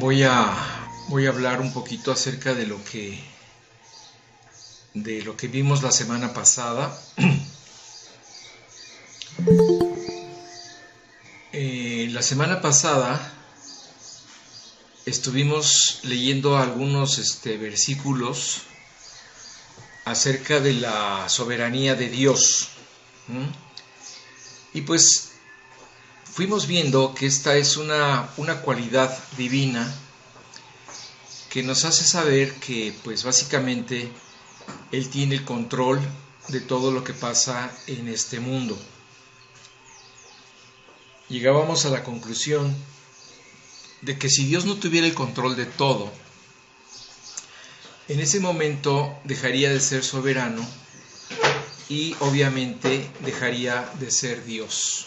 Voy a hablar un poquito acerca de lo que vimos la semana pasada. La semana pasada estuvimos leyendo algunos versículos acerca de la soberanía de Dios. Y pues fuimos viendo que esta es una cualidad divina que nos hace saber que pues básicamente Él tiene el control de todo lo que pasa en este mundo. Llegábamos a la conclusión de que si Dios no tuviera el control de todo, en ese momento dejaría de ser soberano y obviamente dejaría de ser Dios.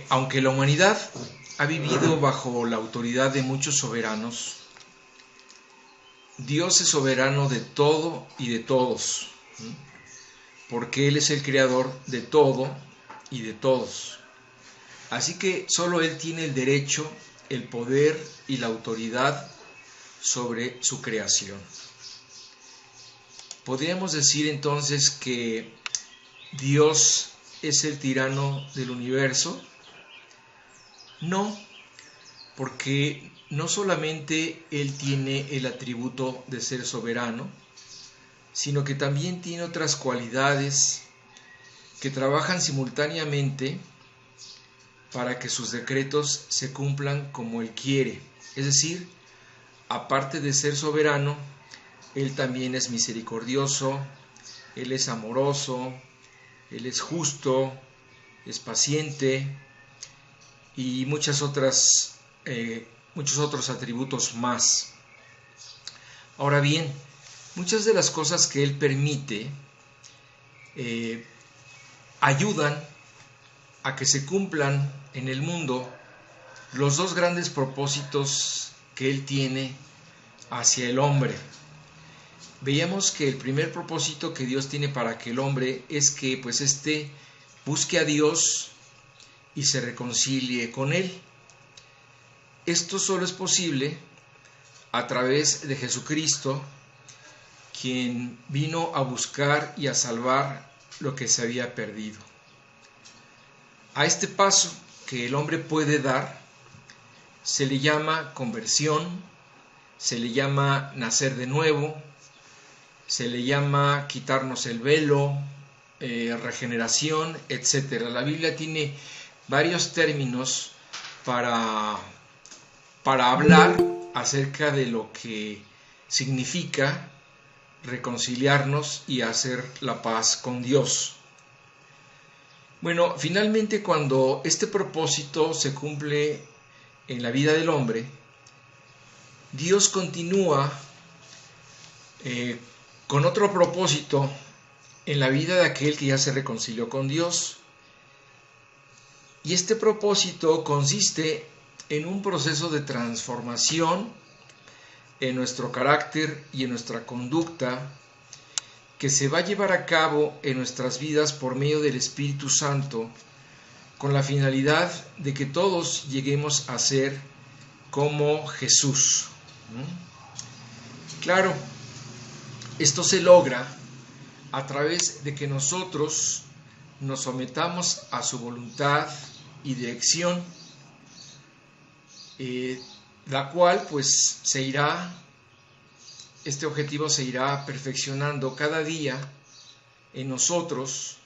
Aunque la humanidad ha vivido bajo la autoridad de muchos soberanos, Dios es soberano de todo y de todos, porque Él es el creador de todo y de todos. Así que solo Él tiene el derecho, el poder y la autoridad sobre su creación. Podríamos decir entonces que Dios es el tirano del universo. No, porque no solamente Él tiene el atributo de ser soberano, sino que también tiene otras cualidades que trabajan simultáneamente para que sus decretos se cumplan como Él quiere. Es decir, aparte de ser soberano, Él también es misericordioso, Él es amoroso, Él es justo, es paciente y muchos otros atributos más. Ahora bien, muchas de las cosas que Él permite ayudan a que se cumplan en el mundo los dos grandes propósitos que Él tiene hacia el hombre. Veíamos que el primer propósito que Dios tiene para que el hombre es que pues busque a Dios y se reconcilie con Él. Esto solo es posible a través de Jesucristo, quien vino a buscar y a salvar lo que se había perdido. A este paso que el hombre puede dar se le llama conversión, se le llama nacer de nuevo, se le llama quitarnos el velo, regeneración, etc. La Biblia tiene varios términos para hablar acerca de lo que significa reconciliarnos y hacer la paz con Dios. Bueno, finalmente cuando este propósito se cumple en la vida del hombre, Dios continúa con otro propósito en la vida de aquel que ya se reconcilió con Dios. Y este propósito consiste en un proceso de transformación en nuestro carácter y en nuestra conducta que se va a llevar a cabo en nuestras vidas por medio del Espíritu Santo, con la finalidad de que todos lleguemos a ser como Jesús. Claro, esto se logra a través de que nosotros nos sometamos a su voluntad y dirección, la cual pues este objetivo se irá perfeccionando cada día en nosotros,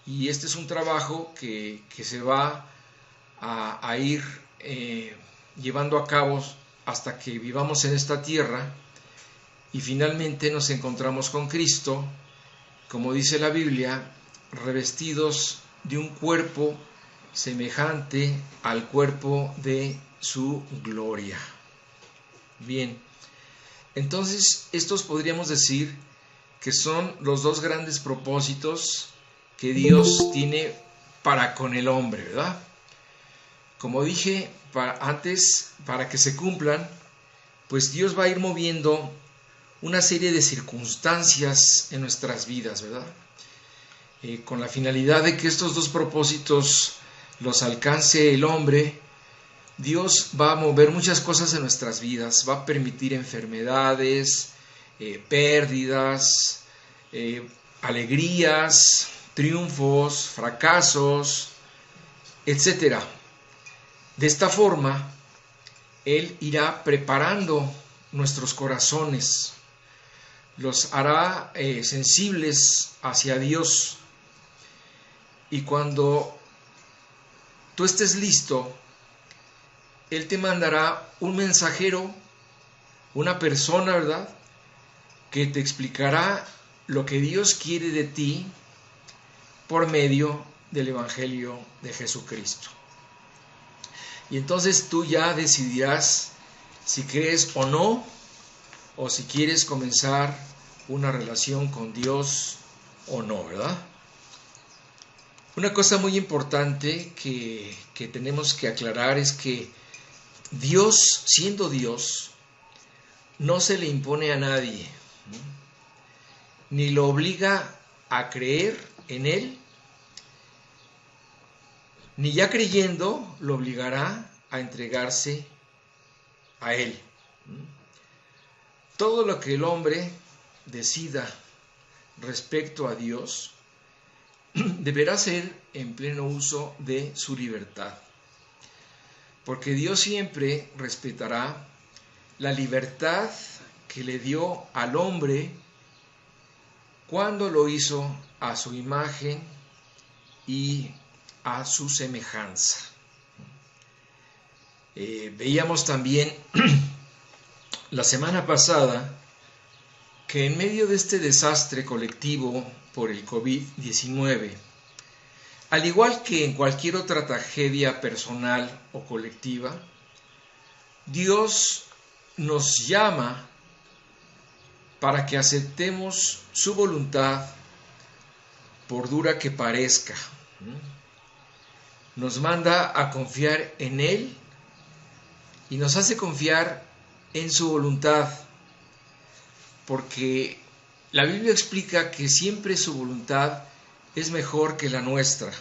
y este es un trabajo que se va a ir llevando a cabo hasta que vivamos en esta tierra y finalmente nos encontramos con Cristo, como dice la Biblia, revestidos de un cuerpo semejante al cuerpo de su gloria. Bien, entonces estos podríamos decir que son los dos grandes propósitos que Dios tiene para con el hombre, ¿verdad? Como dije antes, para que se cumplan, pues Dios va a ir moviendo una serie de circunstancias en nuestras vidas, ¿verdad? Con la finalidad de que estos dos propósitos los alcance el hombre Dios va a mover muchas cosas en nuestras vidas, va a permitir enfermedades, pérdidas, alegrías, triunfos, fracasos, etc. De esta forma, Él irá preparando nuestros corazones, los hará sensibles hacia Dios. Y cuando tú estés listo, Él te mandará un mensajero, una persona, ¿verdad?, que te explicará lo que Dios quiere de ti por medio del Evangelio de Jesucristo. Y entonces tú ya decidirás si crees o no, o si quieres comenzar una relación con Dios o no, ¿verdad? Una cosa muy importante que tenemos que aclarar es que Dios, siendo Dios, no se le impone a nadie, ni lo obliga a creer en Él, ni ya creyendo lo obligará a entregarse a Él. Todo lo que el hombre decida respecto a Dios deberá ser en pleno uso de su libertad, porque Dios siempre respetará la libertad que le dio al hombre cuando lo hizo a su imagen y a su semejanza. Veíamos también la semana pasada que en medio de este desastre colectivo por el COVID-19, al igual que en cualquier otra tragedia personal o colectiva, Dios nos llama para que aceptemos su voluntad, por dura que parezca. Nos manda a confiar en Él y nos hace confiar en su voluntad, porque la Biblia explica que siempre su voluntad es mejor que la nuestra.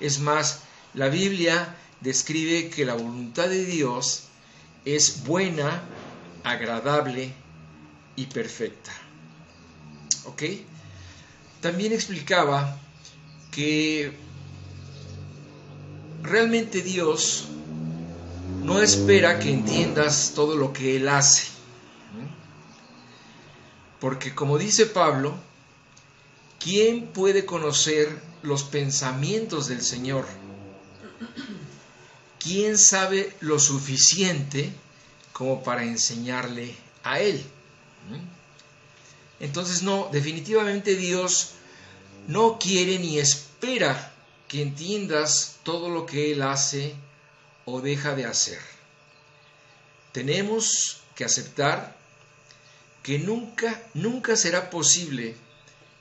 Es más, la Biblia describe que la voluntad de Dios es buena, agradable y perfecta. ¿Ok? También explicaba que realmente Dios no espera que entiendas todo lo que Él hace. Porque como dice Pablo, ¿quién puede conocer los pensamientos del Señor? ¿Quién sabe lo suficiente como para enseñarle a Él? Entonces no, definitivamente Dios no quiere ni espera que entiendas todo lo que Él hace o deja de hacer. Tenemos que aceptar que nunca será posible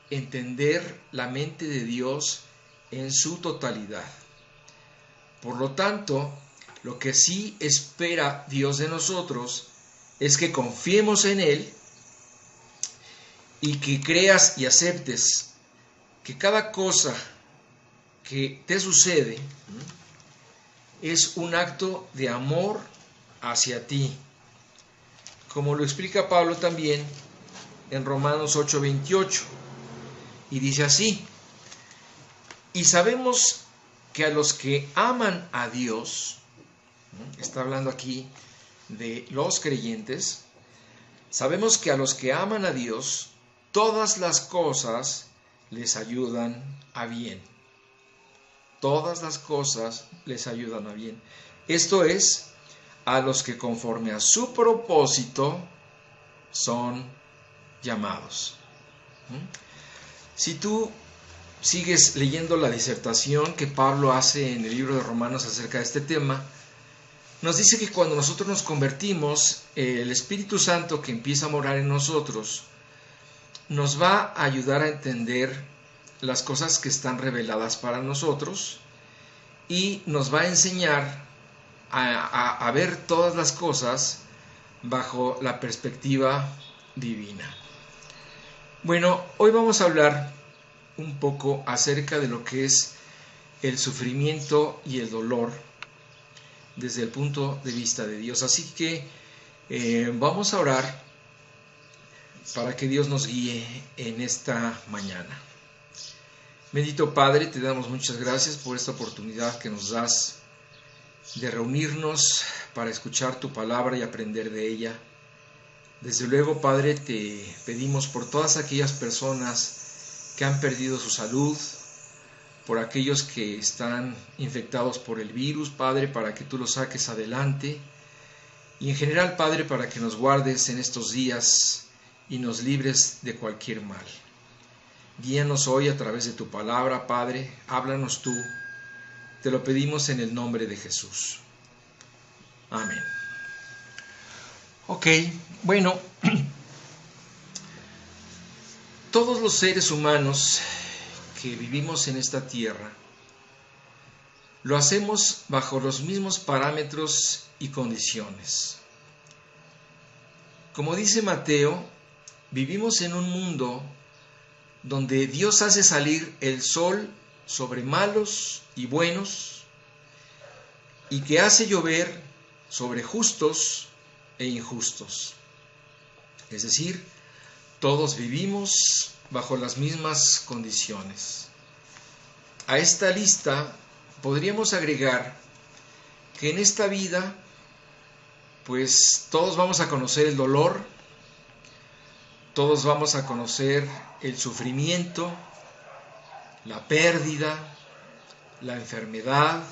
entender la mente de Dios en su totalidad. Por lo tanto, lo que sí espera Dios de nosotros es que confiemos en Él y que creas y aceptes que cada cosa que te sucede es un acto de amor hacia ti, como lo explica Pablo también en Romanos 8:28, y dice así: y sabemos que a los que aman a Dios, está hablando aquí de los creyentes, sabemos que a los que aman a Dios, todas las cosas les ayudan a bien. Todas las cosas les ayudan a bien. Esto es, a los que conforme a su propósito son llamados. Si tú sigues leyendo la disertación que Pablo hace en el libro de Romanos acerca de este tema, nos dice que cuando nosotros nos convertimos, el Espíritu Santo que empieza a morar en nosotros nos va a ayudar a entender las cosas que están reveladas para nosotros y nos va a enseñar a ver todas las cosas bajo la perspectiva divina. Bueno, hoy vamos a hablar un poco acerca de lo que es el sufrimiento y el dolor desde el punto de vista de Dios. Así que vamos a orar para que Dios nos guíe en esta mañana. Bendito Padre, te damos muchas gracias por esta oportunidad que nos das de reunirnos para escuchar tu palabra y aprender de ella. Desde luego, Padre, te pedimos por todas aquellas personas que han perdido su salud, por aquellos que están infectados por el virus, Padre, para que tú los saques adelante. Y en general, Padre, para que nos guardes en estos días y nos libres de cualquier mal. Guíanos hoy a través de tu palabra, Padre, háblanos tú. Te lo pedimos en el nombre de Jesús. Amén. Ok, bueno, todos los seres humanos que vivimos en esta tierra lo hacemos bajo los mismos parámetros y condiciones. Como dice Mateo, vivimos en un mundo donde Dios hace salir el sol sobre malos y buenos, y que hace llover sobre justos e injustos. Es decir, todos vivimos bajo las mismas condiciones. A esta lista podríamos agregar que en esta vida, pues todos vamos a conocer el dolor, todos vamos a conocer el sufrimiento, la pérdida, la enfermedad,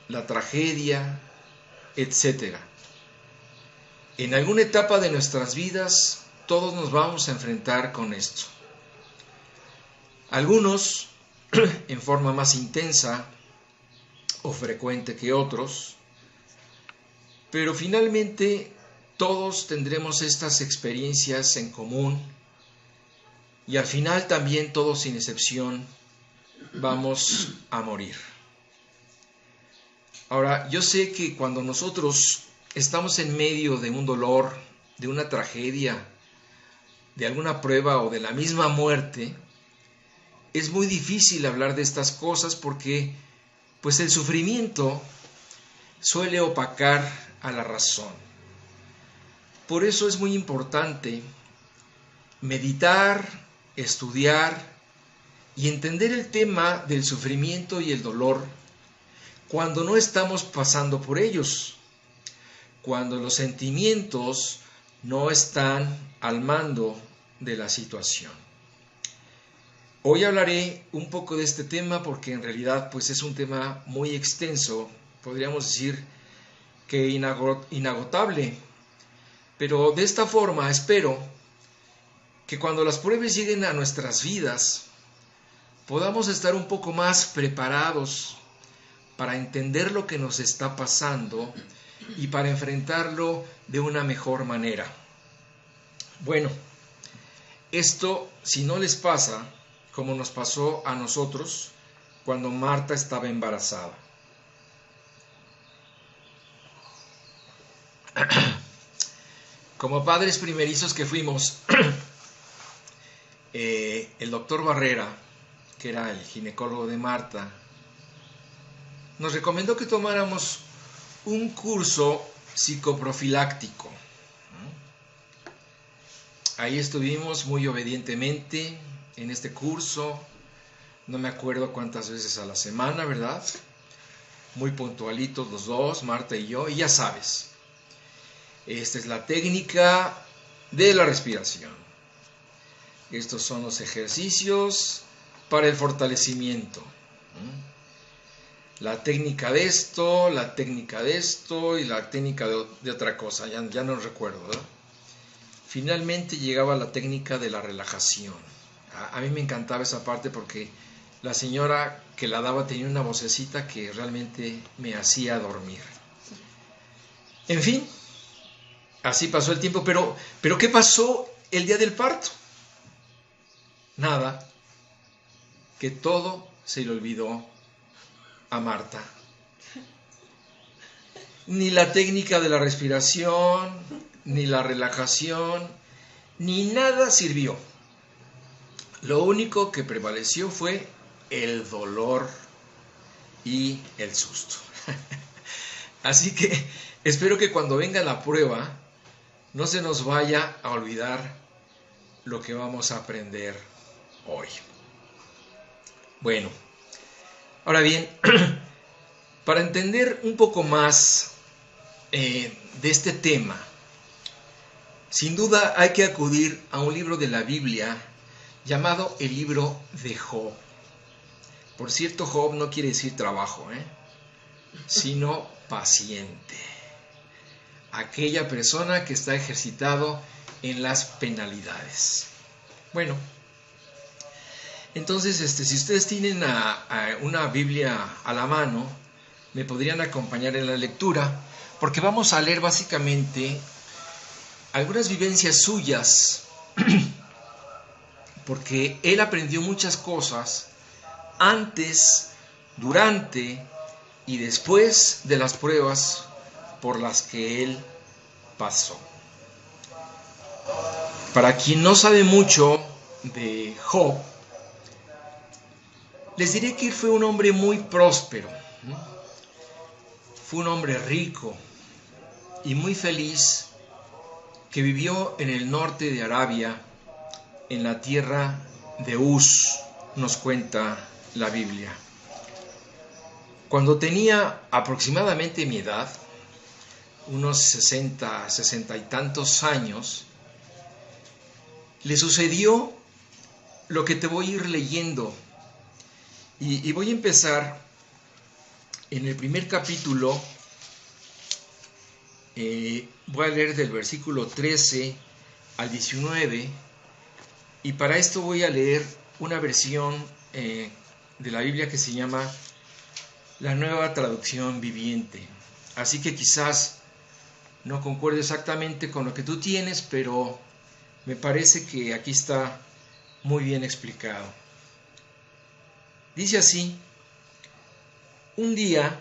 la tragedia, etc. En alguna etapa de nuestras vidas, todos nos vamos a enfrentar con esto. Algunos en forma más intensa o frecuente que otros, pero finalmente todos tendremos estas experiencias en común y al final también todos sin excepción vamos a morir. Ahora, yo sé que cuando nosotros estamos en medio de un dolor, de una tragedia, de alguna prueba o de la misma muerte, es muy difícil hablar de estas cosas porque pues el sufrimiento suele opacar a la razón. Por eso es muy importante meditar, estudiar y entender el tema del sufrimiento y el dolor cuando no estamos pasando por ellos, cuando los sentimientos no están al mando de la situación. Hoy hablaré un poco de este tema porque en realidad pues es un tema muy extenso, podríamos decir que inagotable, pero de esta forma espero que cuando las pruebas lleguen a nuestras vidas podamos estar un poco más preparados para entender lo que nos está pasando y para enfrentarlo de una mejor manera. Bueno, esto si no les pasa como nos pasó a nosotros cuando Marta estaba embarazada. Como padres primerizos que fuimos, el doctor Barrera, que era el ginecólogo de Marta, nos recomendó que tomáramos un curso psicoprofiláctico. Ahí estuvimos muy obedientemente en este curso, no me acuerdo cuántas veces a la semana, ¿verdad? Muy puntualitos los dos, Marta y yo, y ya sabes, esta es la técnica de la respiración. Estos son los ejercicios para el fortalecimiento. La técnica de esto, la técnica de esto y la técnica de otra cosa, ya no recuerdo, ¿verdad? Finalmente llegaba la técnica de la relajación. A mí me encantaba esa parte porque la señora que la daba tenía una vocecita que realmente me hacía dormir. En fin, así pasó el tiempo, pero ¿qué pasó el día del parto? Nada, que todo se le olvidó a Marta. Ni la técnica de la respiración, ni la relajación, ni nada sirvió. Lo único que prevaleció fue el dolor y el susto. Así que espero que cuando venga la prueba no se nos vaya a olvidar lo que vamos a aprender hoy. Bueno, ahora bien, para entender un poco más de este tema, sin duda hay que acudir a un libro de la Biblia llamado el libro de Job. Por cierto, Job no quiere decir trabajo, sino paciente. Aquella persona que está ejercitado en las penalidades. Bueno, entonces si ustedes tienen una Biblia a la mano, me podrían acompañar en la lectura, porque vamos a leer básicamente algunas vivencias suyas, porque él aprendió muchas cosas antes, durante y después de las pruebas por las que él pasó. Para quien no sabe mucho de Job, les diré que fue un hombre muy próspero, fue un hombre rico y muy feliz que vivió en el norte de Arabia, en la tierra de Uz, nos cuenta la Biblia. Cuando tenía aproximadamente mi edad, unos 60 y tantos años, le sucedió lo que te voy a ir leyendo. Y voy a empezar en el primer capítulo. Voy a leer del versículo 13 al 19, y para esto voy a leer una versión de la Biblia que se llama la Nueva Traducción Viviente. Así que quizás no concuerde exactamente con lo que tú tienes, pero me parece que aquí está muy bien explicado. Dice así: un día,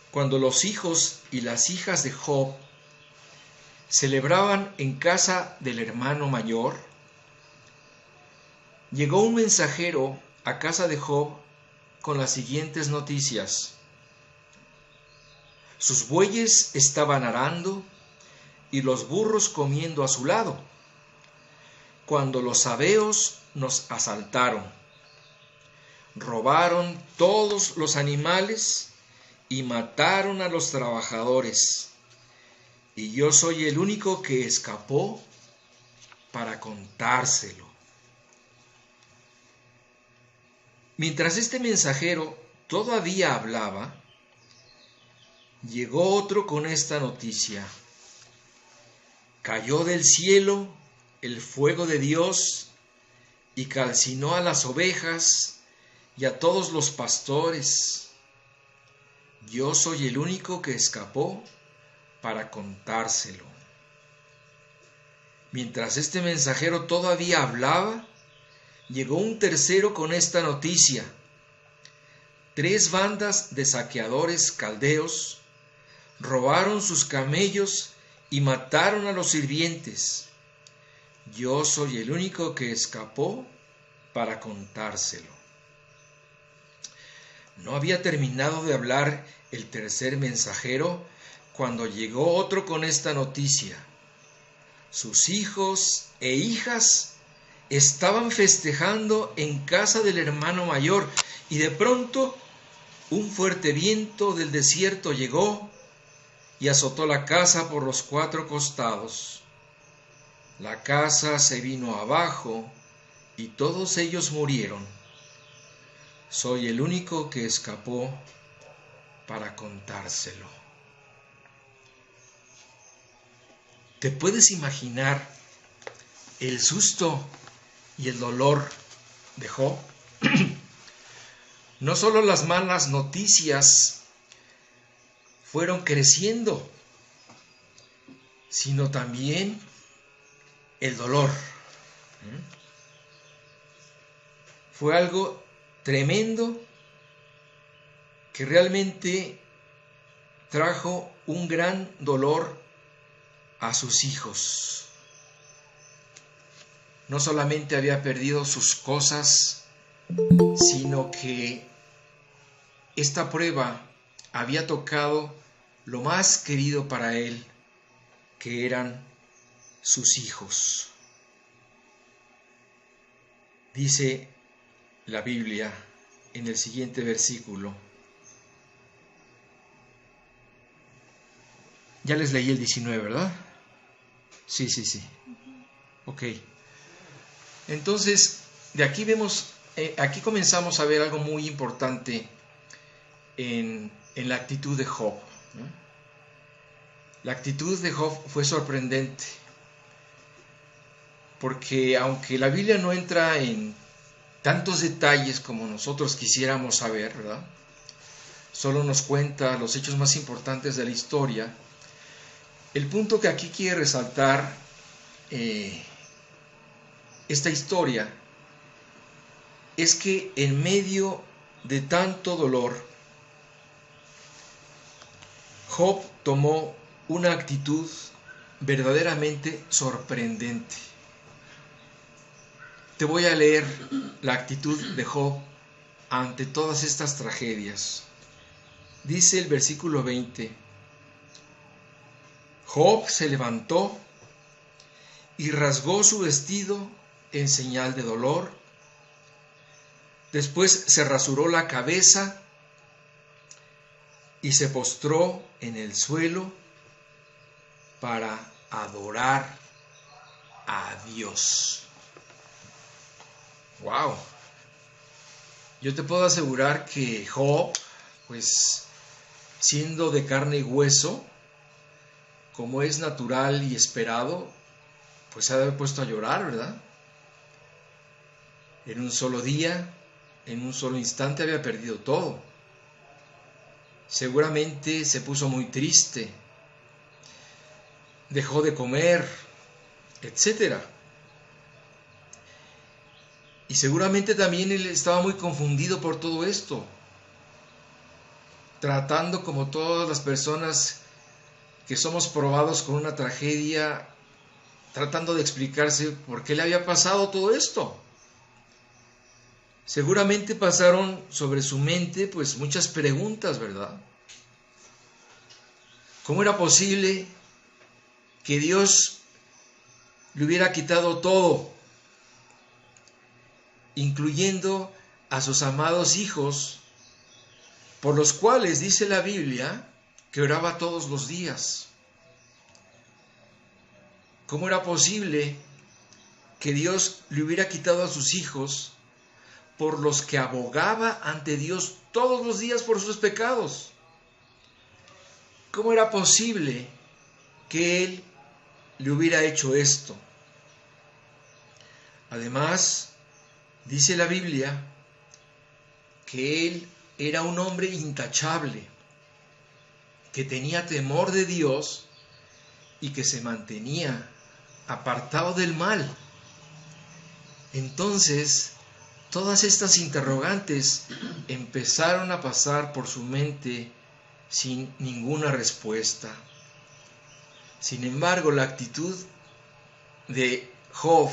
cuando los hijos y las hijas de Job celebraban en casa del hermano mayor, llegó un mensajero a casa de Job con las siguientes noticias. Sus bueyes estaban arando y los burros comiendo a su lado, cuando los sabeos nos asaltaron. Robaron todos los animales y mataron a los trabajadores, y yo soy el único que escapó para contárselo. Mientras este mensajero todavía hablaba, llegó otro con esta noticia: cayó del cielo el fuego de Dios y calcinó a las ovejas y a todos los pastores. Yo soy el único que escapó para contárselo. Mientras este mensajero todavía hablaba, llegó un tercero con esta noticia: 3 bandas de saqueadores caldeos robaron sus camellos y mataron a los sirvientes. Yo soy el único que escapó para contárselo. No había terminado de hablar el tercer mensajero cuando llegó otro con esta noticia: sus hijos e hijas estaban festejando en casa del hermano mayor, y de pronto un fuerte viento del desierto llegó y azotó la casa por los 4 costados. La casa se vino abajo y todos ellos murieron. Soy el único que escapó para contárselo. ¿Te puedes imaginar el susto y el dolor de Job? No solo las malas noticias fueron creciendo, sino también el dolor. Fue algo tremendo que realmente trajo un gran dolor a sus hijos. No solamente había perdido sus cosas, sino que esta prueba había tocado lo más querido para él, que eran sus hijos. Dice la Biblia en el siguiente versículo. Ya les leí el 19, ¿verdad? Sí. Ok. Entonces, de aquí vemos, aquí comenzamos a ver algo muy importante en la actitud de Job, ¿no? La actitud de Job fue sorprendente, porque aunque la Biblia no entra en tantos detalles como nosotros quisiéramos saber, ¿verdad? Solo nos cuenta los hechos más importantes de la historia. El punto que aquí quiere resaltar esta historia es que en medio de tanto dolor, Job tomó una actitud verdaderamente sorprendente. Te voy a leer la actitud de Job ante todas estas tragedias. Dice el versículo 20: Job se levantó y rasgó su vestido en señal de dolor. Después se rasuró la cabeza y se postró en el suelo para adorar a Dios. ¡Wow! Yo te puedo asegurar que Job, pues siendo de carne y hueso, como es natural y esperado, pues se ha de haber puesto a llorar, ¿verdad? En un solo día, en un solo instante había perdido todo. Seguramente se puso muy triste, dejó de comer, etc. Y seguramente también él estaba muy confundido por todo esto, tratando, como todas las personas que somos probados con una tragedia, tratando de explicarse por qué le había pasado todo esto. Seguramente pasaron sobre su mente pues muchas preguntas, ¿verdad? ¿Cómo era posible que Dios le hubiera quitado todo, incluyendo a sus amados hijos, por los cuales dice la Biblia que oraba todos los días? ¿Cómo era posible que Dios le hubiera quitado a sus hijos, por los que abogaba ante Dios todos los días por sus pecados? ¿Cómo era posible que Él le hubiera hecho esto? Además, dice la Biblia que Él era un hombre intachable, que tenía temor de Dios y que se mantenía apartado del mal. Entonces, todas estas interrogantes empezaron a pasar por su mente sin ninguna respuesta. Sin embargo, la actitud de Job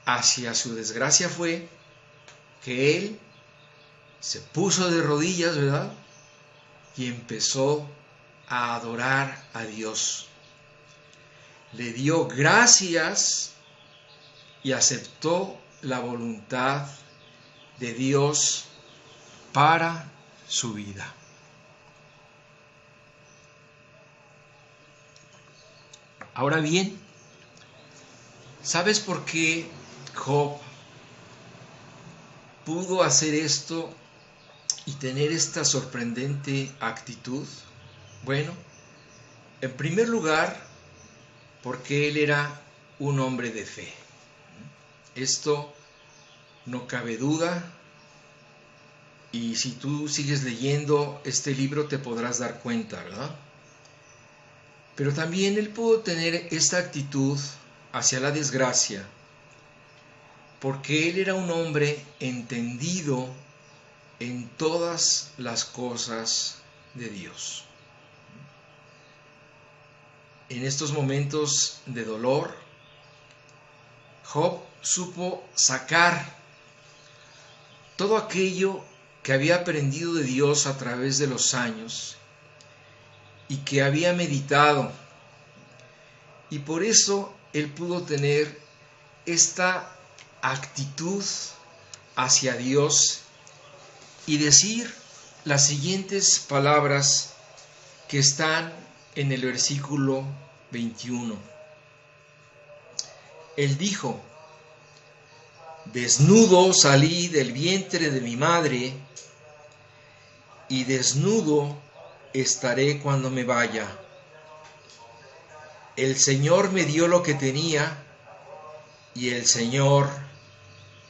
hacia su desgracia fue que él se puso de rodillas, ¿verdad? Y empezó a adorar a Dios. Le dio gracias y aceptó la voluntad de Dios para su vida. Ahora bien, ¿sabes por qué Job pudo hacer esto y tener esta sorprendente actitud? Bueno, en primer lugar, porque él era un hombre de fe. Esto no cabe duda, y si tú sigues leyendo este libro te podrás dar cuenta, ¿verdad? Pero también él pudo tener esta actitud hacia la desgracia, porque él era un hombre entendido en todas las cosas de Dios. En estos momentos de dolor, Job supo sacar todo aquello que había aprendido de Dios a través de los años y que había meditado. Y por eso él pudo tener esta actitud hacia Dios y decir las siguientes palabras que están en el versículo 21. Él dijo: desnudo salí del vientre de mi madre, y desnudo estaré cuando me vaya. El Señor me dio lo que tenía, y el Señor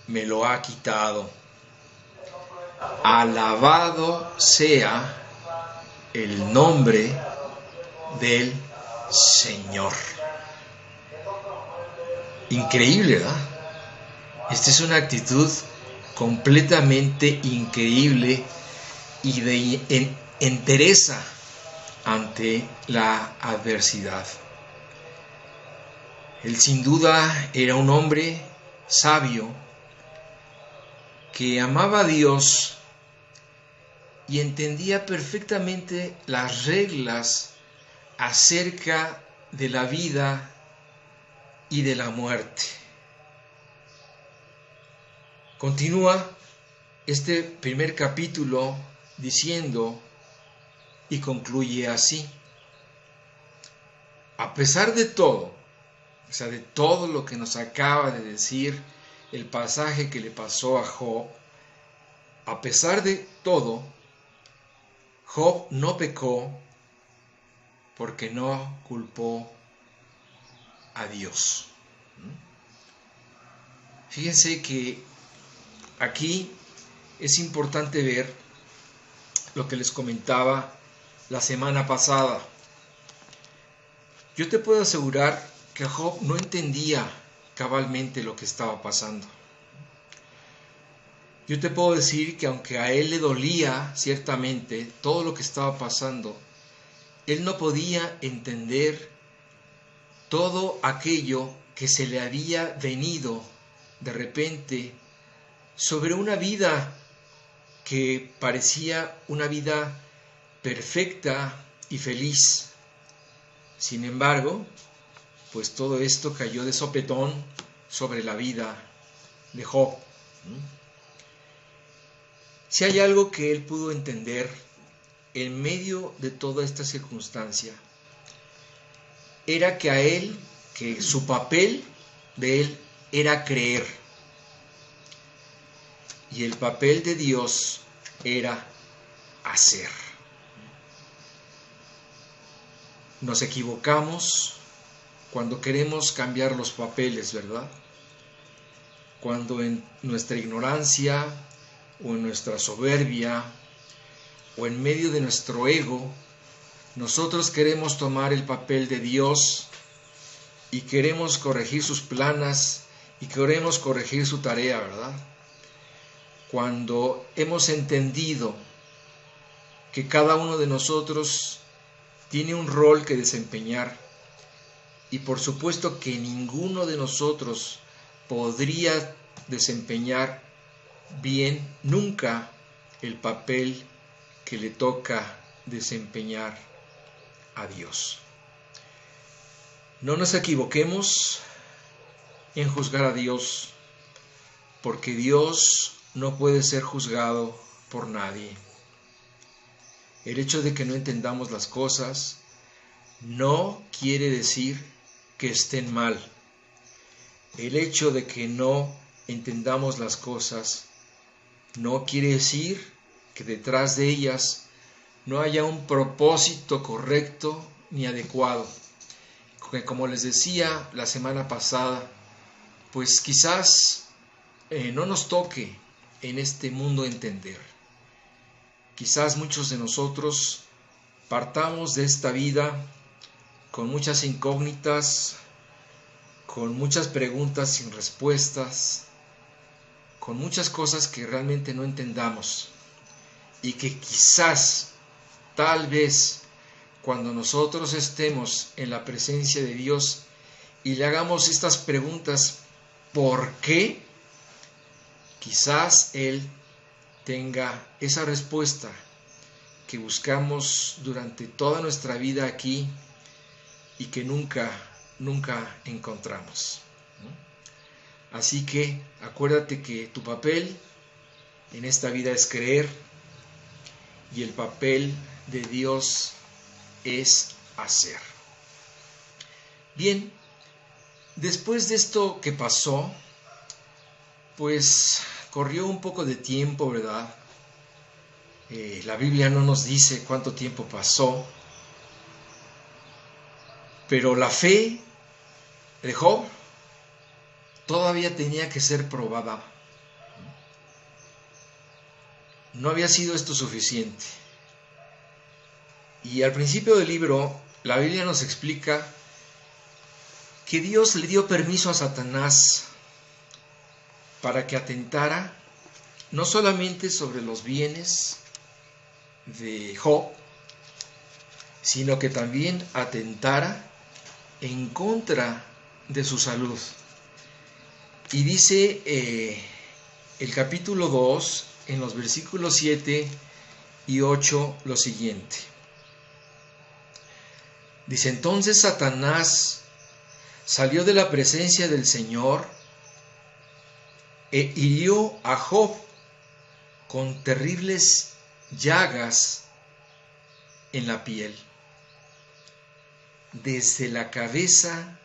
me lo ha quitado. Alabado sea el nombre del Señor. Increíble, ¿verdad? Esta es una actitud completamente increíble y de entereza ante la adversidad. Él sin duda era un hombre sabio que amaba a Dios y entendía perfectamente las reglas acerca de la vida y de la muerte. Continúa este primer capítulo diciendo y concluye así: a pesar de todo, o sea, de todo lo que nos acaba de decir el pasaje que le pasó a Job, a pesar de todo, Job no pecó porque no culpó a Dios. Fíjense que aquí es importante ver lo que les comentaba la semana pasada. Yo te puedo asegurar que Job no entendía cabalmente lo que estaba pasando. Yo te puedo decir que aunque a él le dolía ciertamente todo lo que estaba pasando, él no podía entender todo aquello que se le había venido de repente sobre una vida que parecía una vida perfecta y feliz. Sin embargo, pues todo esto cayó de sopetón sobre la vida de Job. Si hay algo que él pudo entender en medio de toda esta circunstancia, era que su papel de él era creer, y el papel de Dios era hacer. Nos equivocamos cuando queremos cambiar los papeles, ¿verdad? Cuando en nuestra ignorancia o en nuestra soberbia o en medio de nuestro ego, nosotros queremos tomar el papel de Dios y queremos corregir sus planas y queremos corregir su tarea, ¿verdad? Cuando hemos entendido que cada uno de nosotros tiene un rol que desempeñar y por supuesto que ninguno de nosotros podría desempeñar bien nunca el papel que le toca desempeñar a Dios. No nos equivoquemos en juzgar a Dios, porque Dios no puede ser juzgado por nadie. El hecho de que no entendamos las cosas no quiere decir que estén mal. El hecho de que no entendamos las cosas no quiere decir que detrás de ellas no haya un propósito correcto ni adecuado. Como les decía la semana pasada, pues quizás no nos toque en este mundo entender. Quizás muchos de nosotros partamos de esta vida con muchas incógnitas, con muchas preguntas sin respuestas, con muchas cosas que realmente no entendamos y que quizás, tal vez, cuando nosotros estemos en la presencia de Dios y le hagamos estas preguntas, ¿por qué? Quizás Él tenga esa respuesta que buscamos durante toda nuestra vida aquí y que nunca encontramos. Así que acuérdate que tu papel en esta vida es creer y el papel de Dios es hacer. Bien, después de esto que pasó, pues corrió un poco de tiempo, ¿verdad? La Biblia no nos dice cuánto tiempo pasó, pero la fe de Job todavía tenía que ser probada. No había sido esto suficiente. Y al principio del libro, la Biblia nos explica que Dios le dio permiso a Satanás para que atentara no solamente sobre los bienes de Job, sino que también atentara en contra de su salud. Y dice el capítulo 2, en los versículos 7 y 8, lo siguiente. Dice: entonces Satanás salió de la presencia del Señor e hirió a Job con terribles llagas en la piel, desde la cabeza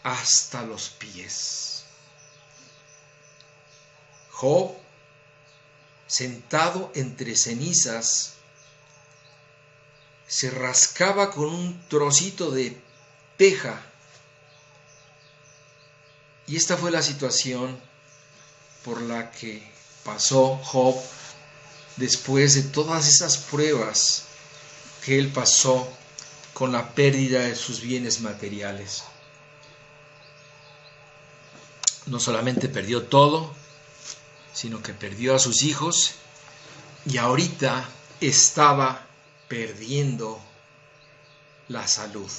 hasta los pies. Job, sentado entre cenizas, se rascaba con un trocito de teja. Y esta fue la situación por la que pasó Job después de todas esas pruebas que él pasó con la pérdida de sus bienes materiales. No solamente perdió todo, sino que perdió a sus hijos y ahorita estaba perdiendo la salud.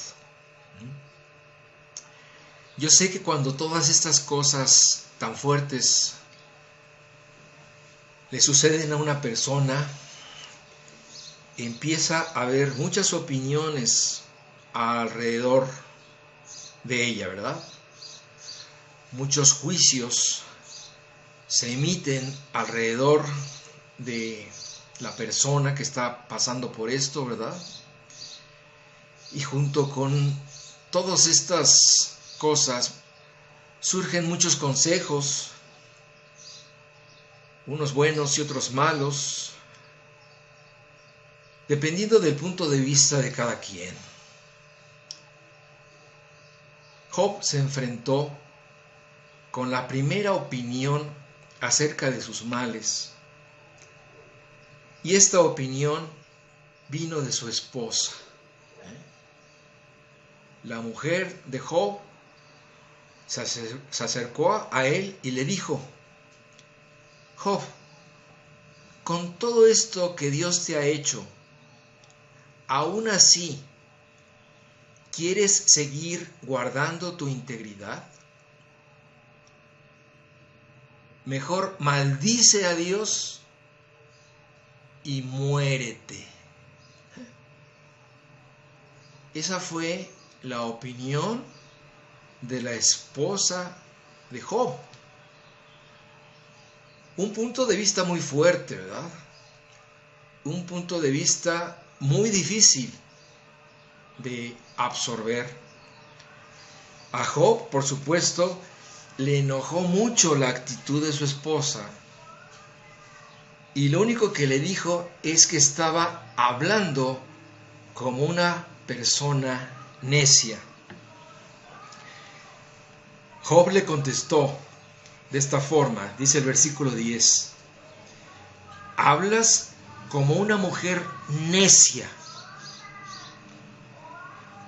Yo sé que cuando todas estas cosas tan fuertes le suceden a una persona, empieza a haber muchas opiniones alrededor de ella, ¿verdad? Muchos juicios se emiten alrededor de la persona que está pasando por esto, ¿verdad? Y junto con todas estas cosas surgen muchos consejos, unos buenos y otros malos, dependiendo del punto de vista de cada quien. Job se enfrentó con la primera opinión acerca de sus males, y esta opinión vino de su esposa. La mujer de Job se acercó a él y le dijo: Job, con todo esto que Dios te ha hecho, ¿aún así quieres seguir guardando tu integridad? Mejor maldice a Dios y muérete. Esa fue la opinión de la esposa de Job. Un punto de vista muy fuerte, ¿verdad? Un punto de vista muy difícil de absorber. A Job, por supuesto, le enojó mucho la actitud de su esposa, y lo único que le dijo es que estaba hablando como una persona necia. Job le contestó de esta forma, dice el versículo 10: hablas como una mujer necia.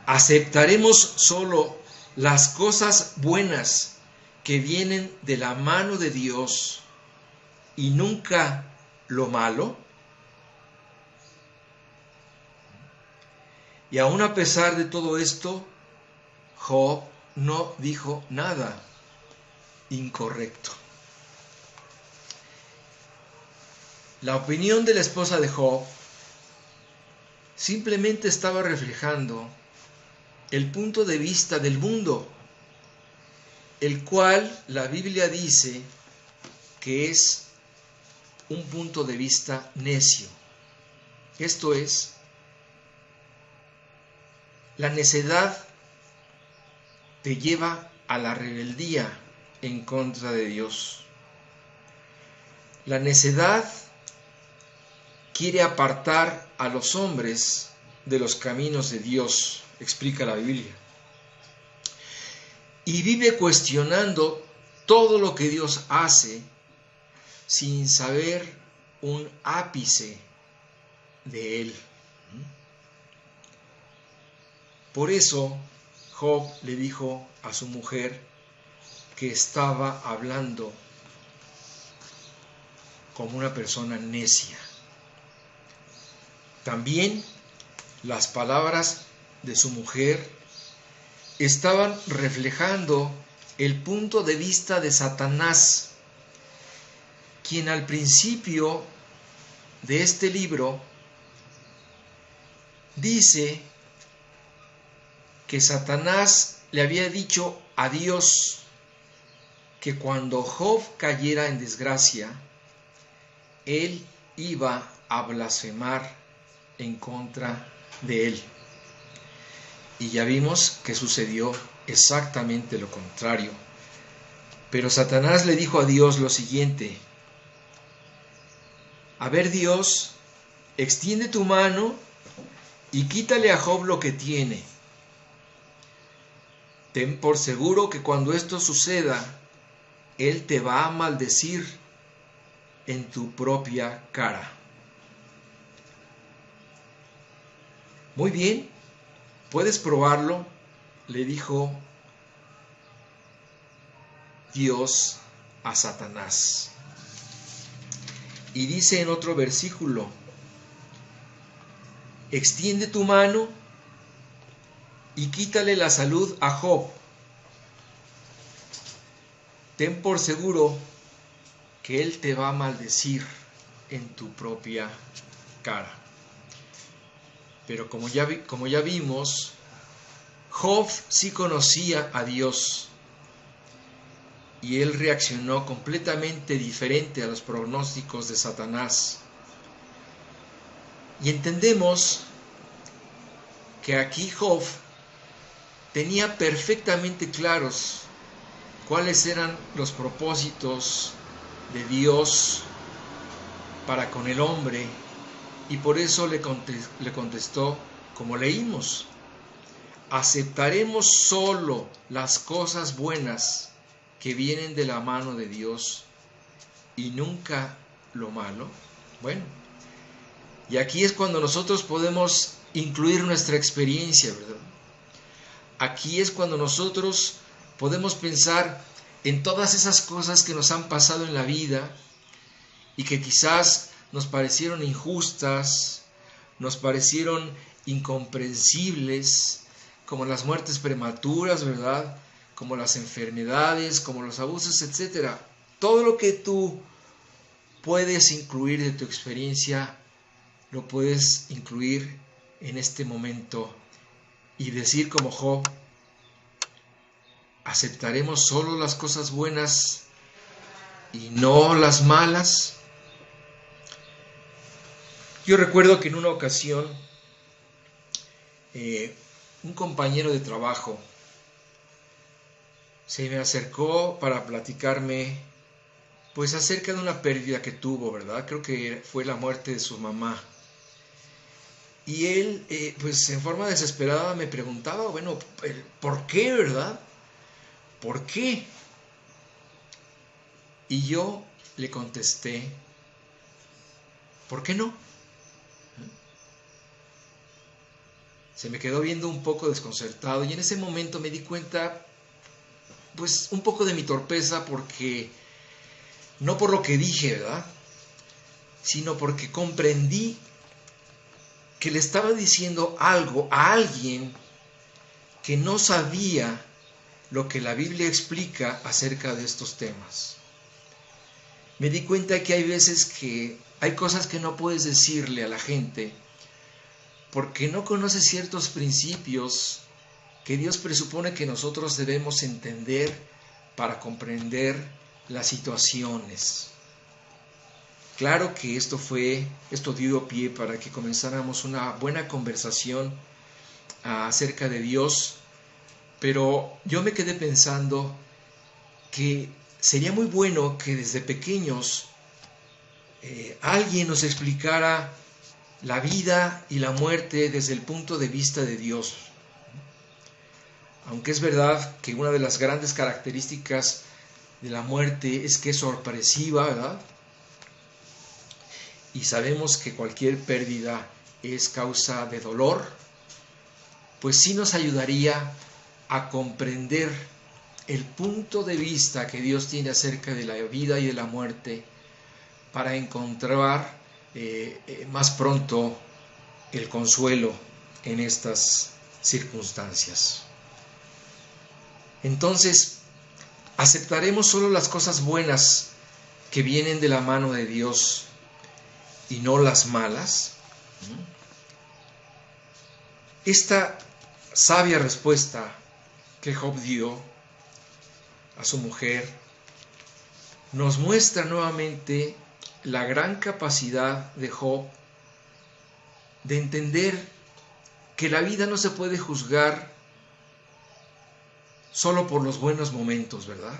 ¿Aceptaremos solo las cosas buenas que vienen de la mano de Dios y nunca lo malo? Y aún a pesar de todo esto, Job no dijo nada incorrecto. La opinión de la esposa de Job simplemente estaba reflejando el punto de vista del mundo, el cual la Biblia dice que es un punto de vista necio. Esto es, la necedad te lleva a la rebeldía en contra de Dios. La necedad quiere apartar a los hombres de los caminos de Dios, explica la Biblia. Y vive cuestionando todo lo que Dios hace sin saber un ápice de Él. Por eso Job le dijo a su mujer que estaba hablando como una persona necia. También las palabras de su mujer estaban reflejando el punto de vista de Satanás, quien al principio de este libro dice que Satanás le había dicho a Dios que cuando Job cayera en desgracia, él iba a blasfemar en contra de él. Y ya vimos que sucedió exactamente lo contrario. Pero Satanás le dijo a Dios lo siguiente: a ver, Dios, extiende tu mano y quítale a Job lo que tiene. Ten por seguro que cuando esto suceda, él te va a maldecir en tu propia cara. Muy bien, puedes probarlo, le dijo Dios a Satanás. Y dice en otro versículo: extiende tu mano y quítale la salud a Job. Ten por seguro que él te va a maldecir en tu propia cara. Pero como ya vimos, Job sí conocía a Dios y él reaccionó completamente diferente a los pronósticos de Satanás. Y entendemos que aquí Job tenía perfectamente claros cuáles eran los propósitos de Dios para con el hombre, y por eso le contestó como leímos: ¿aceptaremos solo las cosas buenas que vienen de la mano de Dios y nunca lo malo? Bueno, y aquí es cuando nosotros podemos incluir nuestra experiencia, ¿verdad? Aquí es cuando nosotros podemos pensar en todas esas cosas que nos han pasado en la vida y que quizás nos parecieron injustas, nos parecieron incomprensibles, como las muertes prematuras, ¿verdad? Como las enfermedades, como los abusos, etc. Todo lo que tú puedes incluir de tu experiencia, lo puedes incluir en este momento y decir como Job: ¿aceptaremos solo las cosas buenas y no las malas? Yo recuerdo que en una ocasión un compañero de trabajo se me acercó para platicarme pues acerca de una pérdida que tuvo, ¿verdad? Creo que fue la muerte de su mamá. Y él, pues en forma desesperada me preguntaba, bueno, ¿por qué, verdad? ¿Por qué? Y yo le contesté: ¿por qué no? Se me quedó viendo un poco desconcertado y en ese momento me di cuenta, pues un poco de mi torpeza, porque no por lo que dije, ¿verdad? Sino porque comprendí que le estaba diciendo algo a alguien que no sabía lo que la Biblia explica acerca de estos temas. Me di cuenta que hay veces que hay cosas que no puedes decirle a la gente porque no conoce ciertos principios que Dios presupone que nosotros debemos entender para comprender las situaciones. Claro que esto dio pie para que comenzáramos una buena conversación acerca de Dios, pero yo me quedé pensando que sería muy bueno que desde pequeños alguien nos explicara la vida y la muerte desde el punto de vista de Dios. Aunque es verdad que una de las grandes características de la muerte es que es sorpresiva, ¿verdad? Y sabemos que cualquier pérdida es causa de dolor, pues sí nos ayudaría a comprender el punto de vista que Dios tiene acerca de la vida y de la muerte para encontrar más pronto el consuelo en estas circunstancias. Entonces, aceptaremos solo las cosas buenas que vienen de la mano de Dios y no las malas. Esta sabia respuesta que Job dio a su mujer nos muestra nuevamente la gran capacidad de Job de entender que la vida no se puede juzgar solo por los buenos momentos, ¿verdad?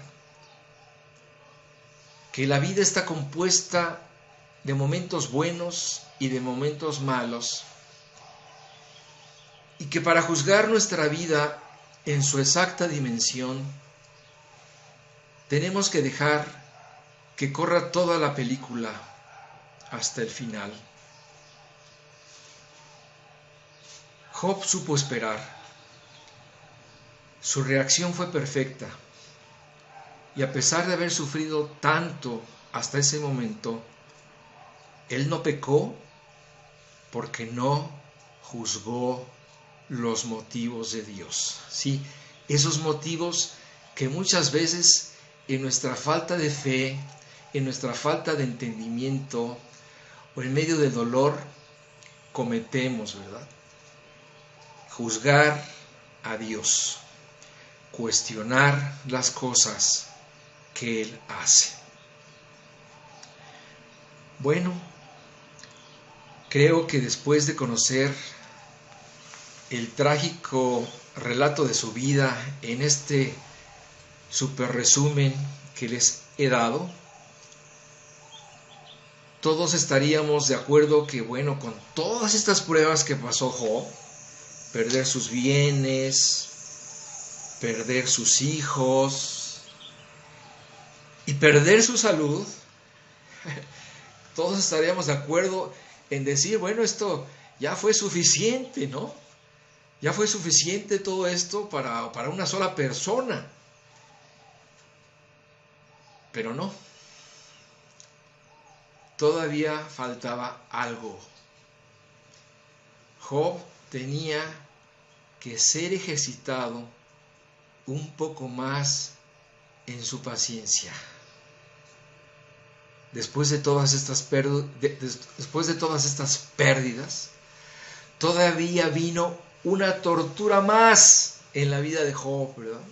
Que la vida está compuesta de momentos buenos y de momentos malos, y que para juzgar nuestra vida en su exacta dimensión, tenemos que dejar que corra toda la película hasta el final. Job supo esperar. Su reacción fue perfecta, y a pesar de haber sufrido tanto hasta ese momento, él no pecó porque no juzgó los motivos de Dios. Sí, esos motivos que muchas veces en nuestra falta de fe, en nuestra falta de entendimiento o en medio del dolor cometemos, ¿verdad? Juzgar a Dios, cuestionar las cosas que Él hace. Bueno, creo que después de conocer el trágico relato de su vida en este super resumen que les he dado, todos estaríamos de acuerdo que, bueno, con todas estas pruebas que pasó Job, perder sus bienes, perder sus hijos y perder su salud, todos estaríamos de acuerdo en decir, bueno, esto ya fue suficiente, ¿no? Ya fue suficiente todo esto para una sola persona. Pero no. Todavía faltaba algo. Job tenía que ser ejercitado un poco más en su paciencia. Después de todas estas pérdidas, todavía vino una tortura más en la vida de Job, ¿verdad?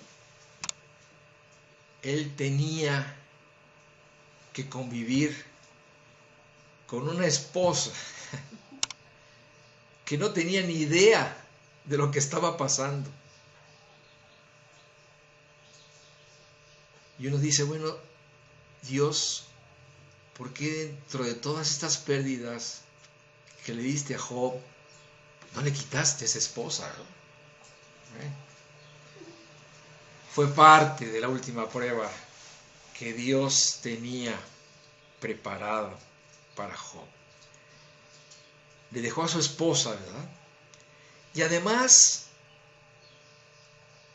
Él tenía que convivir con una esposa que no tenía ni idea de lo que estaba pasando. Y uno dice, bueno, Dios, ¿por qué dentro de todas estas pérdidas que le diste a Job, no le quitaste esa esposa, ¿no? Fue parte de la última prueba que Dios tenía preparado para Job. Le dejó a su esposa, ¿verdad? Y además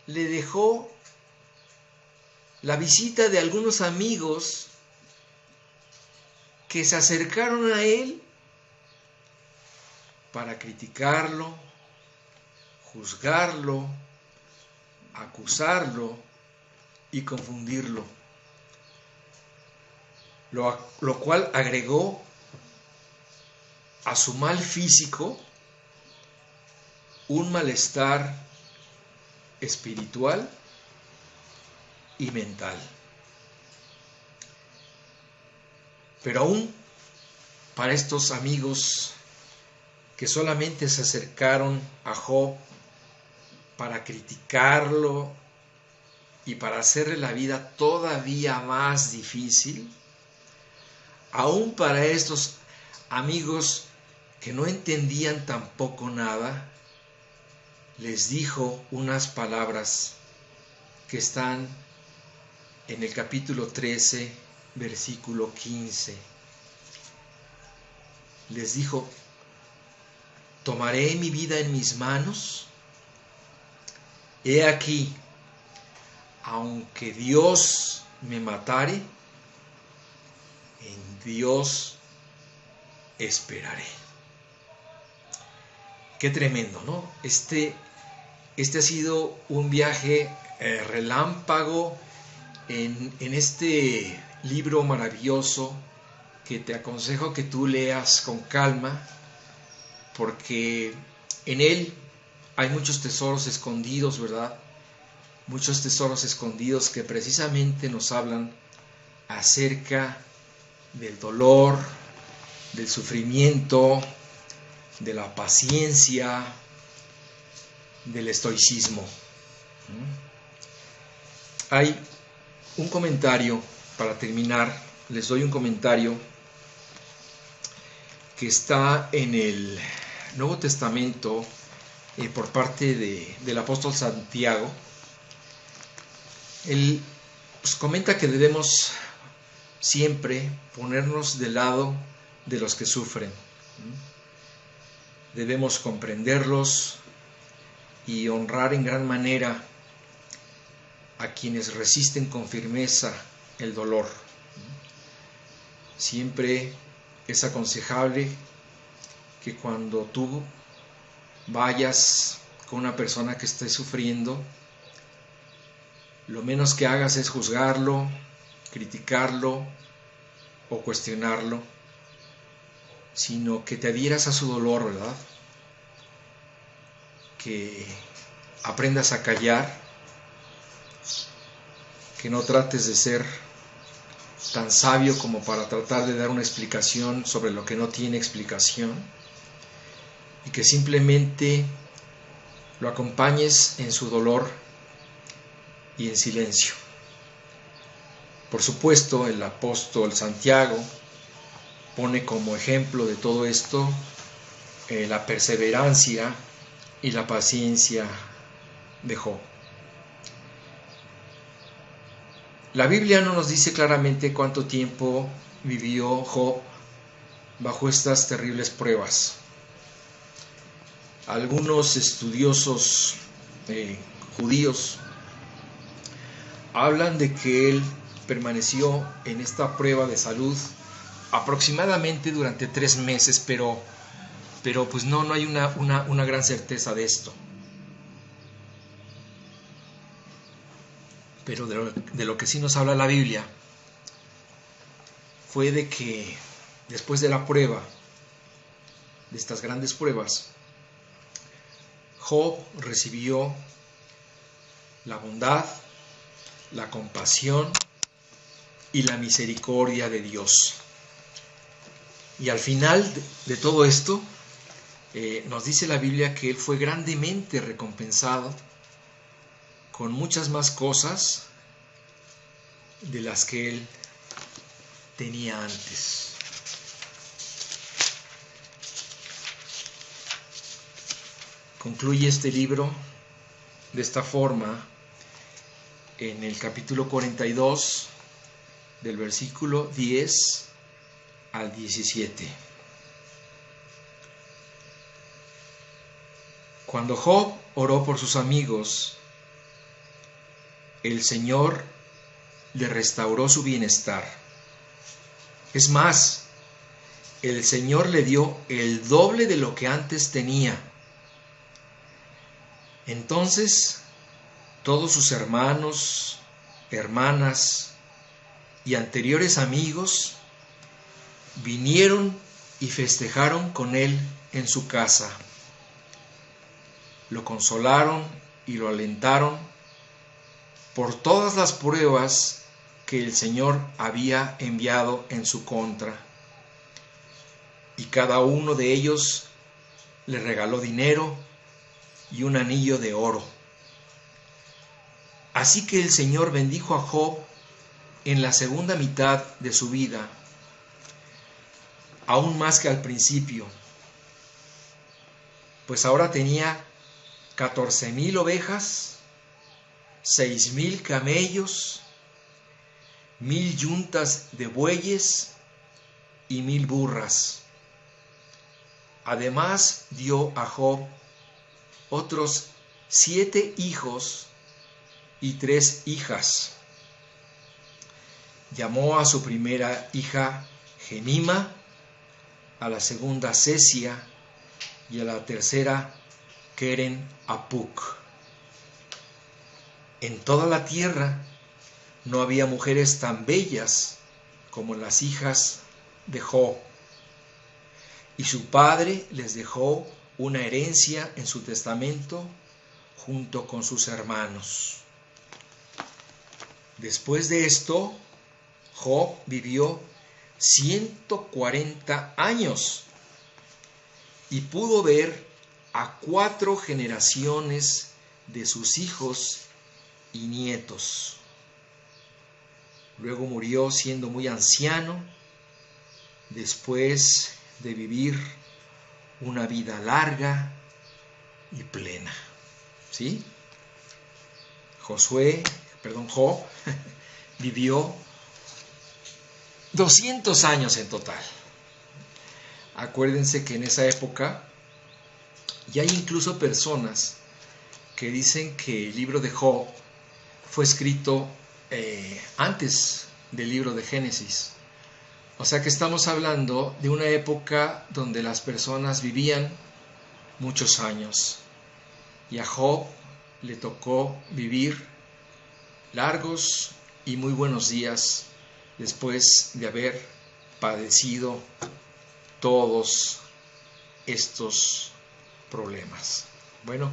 le dejó la visita de algunos amigos que se acercaron a él para criticarlo, juzgarlo, acusarlo y confundirlo, lo cual agregó a su mal físico un malestar espiritual y mental. Pero aún para estos amigos que solamente se acercaron a Job para criticarlo y para hacerle la vida todavía más difícil, aún para estos amigos que no entendían tampoco nada, les dijo unas palabras que están en el capítulo 13, versículo 15. Les dijo: ¿tomaré mi vida en mis manos? He aquí, aunque Dios me matare, en Dios esperaré. Qué tremendo, ¿no? Este ha sido un viaje relámpago en este libro maravilloso que te aconsejo que tú leas con calma, porque en él hay muchos tesoros escondidos, ¿verdad? Muchos tesoros escondidos que precisamente nos hablan acerca del dolor, del sufrimiento, de la paciencia, del estoicismo. Hay un comentario, para terminar, les doy un comentario que está en el Nuevo Testamento por parte del apóstol Santiago. Él comenta que debemos siempre ponernos del lado de los que sufren. Debemos comprenderlos y honrar en gran manera a quienes resisten con firmeza el dolor. Siempre es aconsejable que cuando tú vayas con una persona que esté sufriendo, lo menos que hagas es juzgarlo, criticarlo o cuestionarlo, sino que te adhieras a su dolor, ¿verdad? Que aprendas a callar, que no trates de ser tan sabio como para tratar de dar una explicación sobre lo que no tiene explicación, y que simplemente lo acompañes en su dolor y en silencio. Por supuesto, el apóstol Santiago pone como ejemplo de todo esto la perseverancia y la paciencia de Job. La Biblia no nos dice claramente cuánto tiempo vivió Job bajo estas terribles pruebas. Algunos estudiosos judíos hablan de que él permaneció en esta prueba de salud aproximadamente durante 3 meses, pero pues no hay una gran certeza de esto. Pero de lo que sí nos habla la Biblia fue de que después de la prueba, de estas grandes pruebas, Job recibió la bondad, la compasión y la misericordia de Dios. Y al final de todo esto, nos dice la Biblia que él fue grandemente recompensado con muchas más cosas de las que él tenía antes. Concluye este libro de esta forma en el capítulo 42, del versículo 10 al 17. Cuando Job oró por sus amigos, el Señor le restauró su bienestar. Es más, el Señor le dio el doble de lo que antes tenía. Entonces, todos sus hermanos, hermanas y anteriores amigos vinieron y festejaron con él en su casa. lo consolaron y lo alentaron por todas las pruebas que el Señor había enviado en su contra. Y cada uno de ellos le regaló dinero y un anillo de oro. Así que el Señor bendijo a Job en la segunda mitad de su vida, aún más que al principio, pues ahora tenía 14,000 ovejas, 6,000 camellos, 1,000 yuntas de bueyes y 1,000 burras. Además dio a Job otros 7 hijos y 3 hijas. Llamó a su primera hija Gemima, a la segunda Cesia y a la tercera Keren Apuk. En toda la tierra no había mujeres tan bellas como las hijas de Job, y su padre les dejó una herencia en su testamento junto con sus hermanos. Después de esto, Job vivió 140 años y pudo ver a 4 generaciones de sus hijos y nietos. Luego murió siendo muy anciano, después de vivir una vida larga y plena. ¿Sí? Job vivió 200 años en total. Acuérdense que en esa época ya hay incluso personas que dicen que el libro de Job fue escrito antes del libro de Génesis. O sea que estamos hablando de una época donde las personas vivían muchos años. Y a Job le tocó vivir largos y muy buenos días después de haber padecido todos estos problemas. Bueno,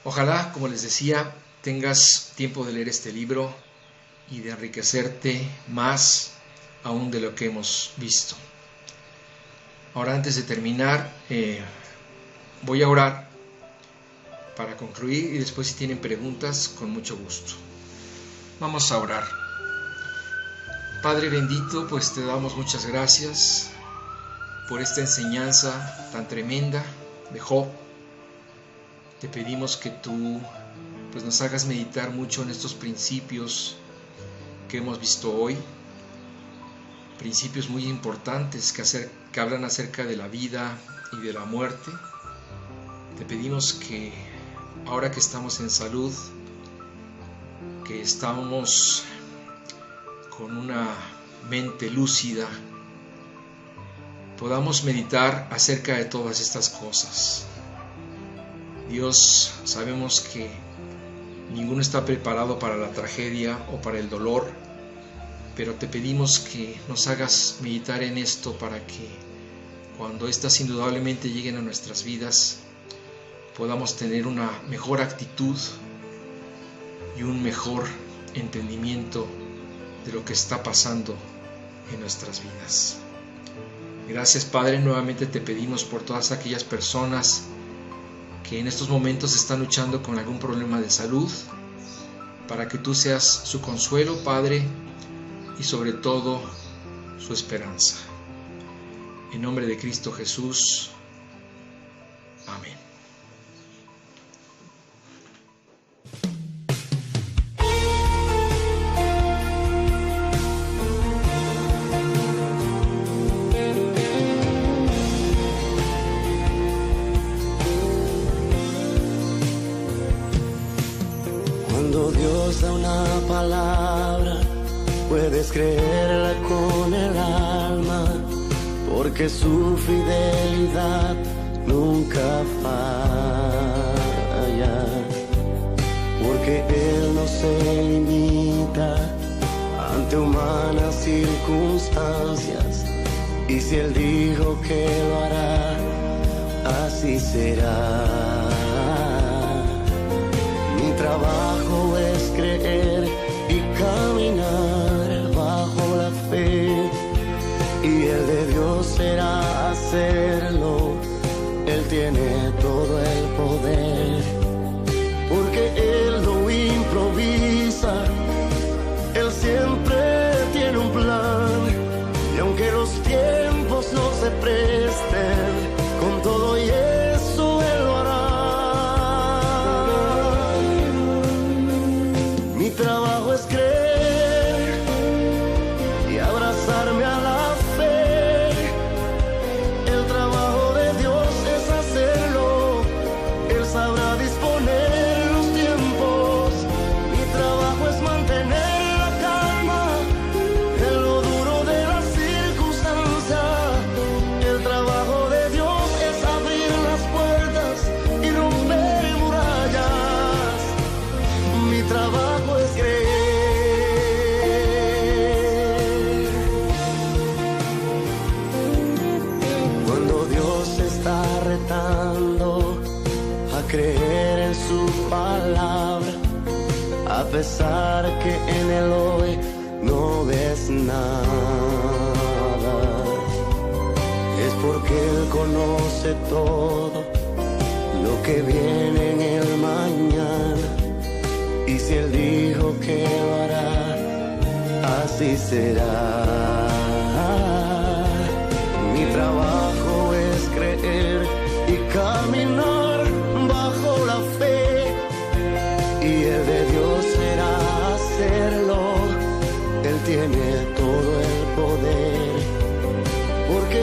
ojalá, como les decía, tengas tiempo de leer este libro y de enriquecerte más aún de lo que hemos visto. Ahora, antes de terminar, voy a orar para concluir y después, si tienen preguntas, con mucho gusto. Vamos a orar. Padre bendito, pues te damos muchas gracias por esta enseñanza tan tremenda de Job. Te pedimos que tú pues nos hagas meditar mucho en estos principios que hemos visto hoy, principios muy importantes que hablan acerca de la vida y de la muerte. Te pedimos que ahora que estamos en salud, que estamos con una mente lúcida, podamos meditar acerca de todas estas cosas. Dios, sabemos que ninguno está preparado para la tragedia o para el dolor, pero te pedimos que nos hagas meditar en esto para que cuando éstas indudablemente lleguen a nuestras vidas, podamos tener una mejor actitud y un mejor entendimiento de lo que está pasando en nuestras vidas. Gracias, Padre, nuevamente te pedimos por todas aquellas personas que en estos momentos están luchando con algún problema de salud, para que tú seas su consuelo, Padre, y sobre todo su esperanza. En nombre de Cristo Jesús. Amén. Cuando Dios da una palabra, puedes creerla con el alma, porque su fidelidad nunca falla, porque Él no se limita ante humanas circunstancias, y si Él dijo que lo hará, así será. trabajo es creer y caminar bajo la fe, y el de Dios será hacerlo. Él tiene todo el poder, porque Él no improvisa, Él siempre tiene un plan, y aunque los tiempos no se presten, con todo y eso Él lo hará. Mi trabajo es creer y abrazarme a la fe. El trabajo de Dios es hacerlo. Él sabrá disponer los tiempos. Mi trabajo es mantener la calma en lo duro de la circunstancia. El trabajo de Dios es abrir las puertas y romper murallas. Mi trabajo es creer. Cuando Dios está retando a creer en su palabra, a pesar que en el hoy no ves nada, es porque Él conoce todo lo que viene en el mañana. Y si Él dijo que lo hará, así será. Mi trabajo es creer y caminar bajo la fe, y el de Dios será hacerlo. Él tiene todo el poder, porque